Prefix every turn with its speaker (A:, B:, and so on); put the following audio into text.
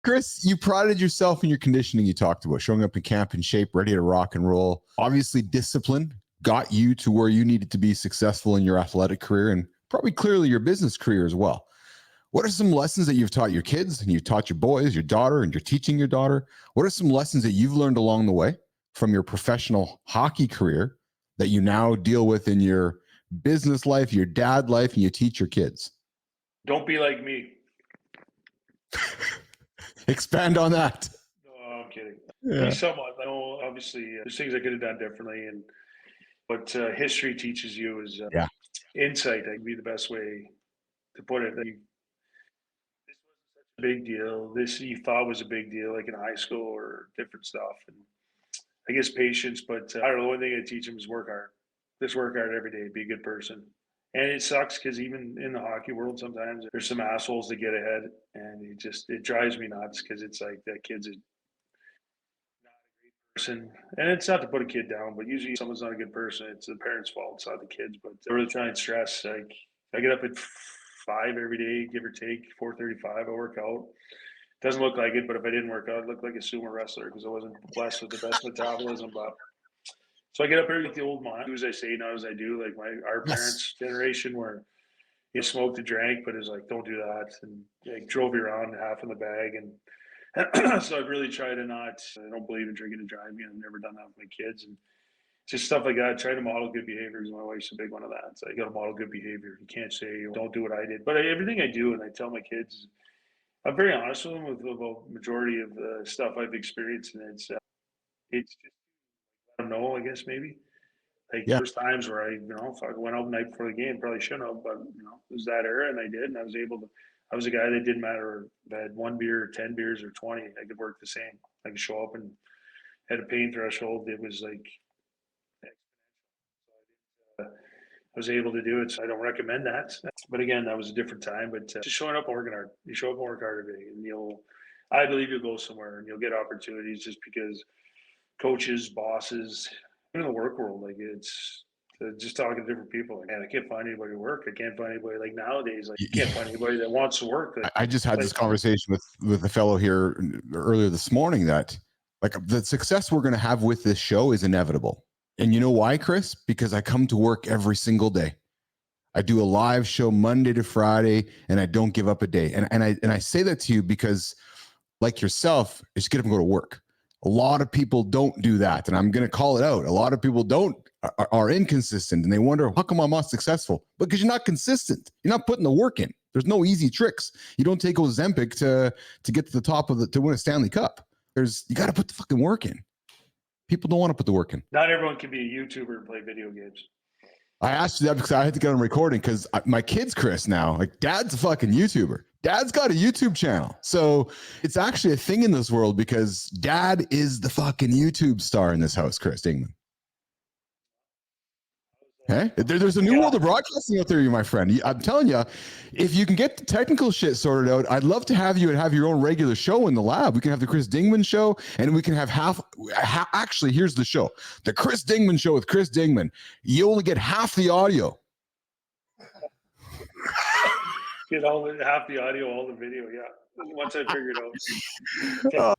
A: Chris, you prided yourself in your conditioning. You talked about showing up in camp in shape, ready to rock and roll. Obviously, discipline got you to where you needed to be successful in your athletic career and probably clearly your business career as well. What are some lessons that you've taught your kids and you've taught your boys, your daughter, and you're teaching your daughter? What are some lessons that you've learned along the way from your professional hockey career that you now deal with in your business life, your dad life, and you teach your kids?
B: Don't be like me.
A: Expand on that.
B: No, I'm kidding.
A: Yeah.
B: Somewhat. I know, obviously, there's things I could have done differently, and what history teaches you is insight. That would be the best way to put it. This wasn't such a big deal. This you thought was a big deal, like in high school or different stuff. And I guess patience, but I don't know. The one thing I teach them is work hard. Just work hard every day. Be a good person. And it sucks because even in the hockey world, sometimes there's some assholes that get ahead, and it drives me nuts because it's like that kid's not a great person. And it's not to put a kid down, but usually someone's not a good person. It's the parents' fault. It's not the kids. But I really try and stress. Like I get up at 5 every day, give or take 4:35. I work out. Doesn't look like it, but if I didn't work out, I'd look like a sumo wrestler because I wasn't blessed with the best metabolism. But so I get up here with the old mind, do as I say, not as I do. Like our parents' generation, where you smoked and drank, but it's like, don't do that, and like drove you around half in the bag, and so I really try to not. I don't believe in drinking and driving. I've never done that with my kids, and just stuff like that. Try to model good behavior. My wife's a big one of that. So you got to model good behavior. You can't say don't do what I did, but everything I do, and I tell my kids, I'm very honest with them about majority of the stuff I've experienced, and it's just let them know, I guess, maybe. Like there's times where I went out the night before the game, probably shouldn't have, but it was that era, and I did, and I was able to. I was a guy that didn't matter if I had 1 beer, 10 beers, or 20. I could work the same. I could show up and had a pain threshold. It was like I was able to do it. So I don't recommend that, but again, that was a different time. But just showing up and working hard. You show up and work hard every day, and I believe you'll go somewhere, and you'll get opportunities just because coaches, bosses, even the work world, like it's just talking to different people. Like, man, I can't find anybody to work. I can't find anybody like nowadays. Like, you can't find anybody that wants to work. Like,
A: I just had this conversation with a fellow here earlier this morning that like the success we're going to have with this show is inevitable. And you know why, Chris? Because I come to work every single day. I do a live show Monday to Friday, and I don't give up a day. And I say that to you because, like yourself, just get up and go to work. A lot of people don't do that, and I'm going to call it out. A lot of people are inconsistent, and they wonder, how come I'm not successful? Because you're not consistent. You're not putting the work in. There's no easy tricks. You don't take Ozempic to get to the top of to win a Stanley Cup. You got to put the fucking work in. People don't want to put the work in.
B: Not everyone can be a YouTuber and play video games.
A: I asked you that because I had to get on recording because my kid's Chris now. Like, dad's a fucking YouTuber. Dad's got a YouTube channel. So it's actually a thing in this world because dad is the fucking YouTube star in this house, Chris Dingman. Hey, there's a new world of broadcasting out there, you my friend. I'm telling you, if you can get the technical shit sorted out, I'd love to have you and have your own regular show in the lab. We can have the Chris Dingman show, and we can have actually, here's the show. The Chris Dingman show with Chris Dingman. You only get half the audio.
B: Get half the audio, all the video, yeah. Once I figured out.